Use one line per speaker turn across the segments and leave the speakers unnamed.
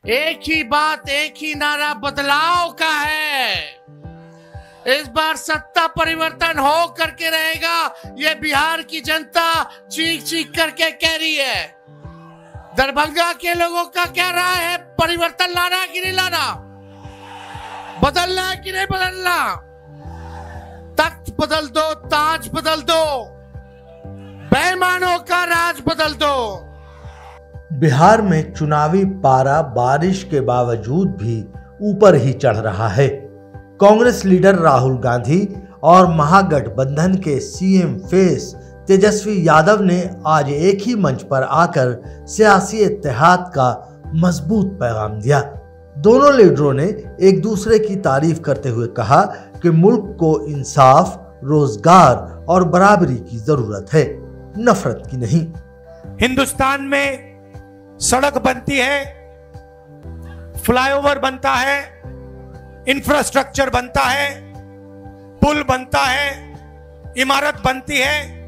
एक ही बात, एक ही नारा बदलाव का है। इस बार सत्ता परिवर्तन हो करके रहेगा, ये बिहार की जनता चीख चीख करके कह रही है। दरभंगा के लोगों का क्या राय है? परिवर्तन लाना है कि नहीं लाना? बदलना है कि नहीं बदलना? तख्त बदल दो, ताज बदल दो, बेईमानों का राज बदल दो।
बिहार में चुनावी पारा बारिश के बावजूद भी ऊपर ही चढ़ रहा है। कांग्रेस लीडर राहुल गांधी और महागठबंधन के सीएम फेस तेजस्वी यादव ने आज एक ही मंच पर आकर सियासी इत्तेहाद का मजबूत पैगाम दिया। दोनों लीडरों ने एक दूसरे की तारीफ करते हुए कहा कि मुल्क को इंसाफ, रोजगार और बराबरी की जरूरत है, नफरत की नहीं।
हिंदुस्तान में सड़क बनती है, फ्लाईओवर बनता है, इंफ्रास्ट्रक्चर बनता है, पुल बनता है, इमारत बनती है।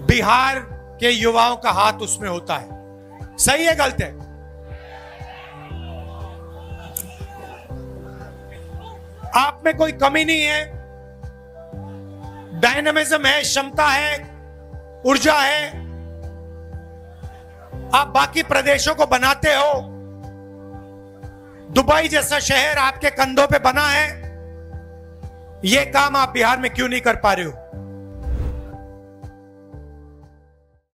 बिहार के युवाओं का हाथ उसमें होता है। सही है, गलत है? आप में कोई कमी नहीं है, डायनामिज्म है, क्षमता है, ऊर्जा है। आप बाकी प्रदेशों को बनाते हो। दुबई जैसा शहर आपके कंधों पे बना है, यह काम आप बिहार में क्यों नहीं कर पा रहे हो?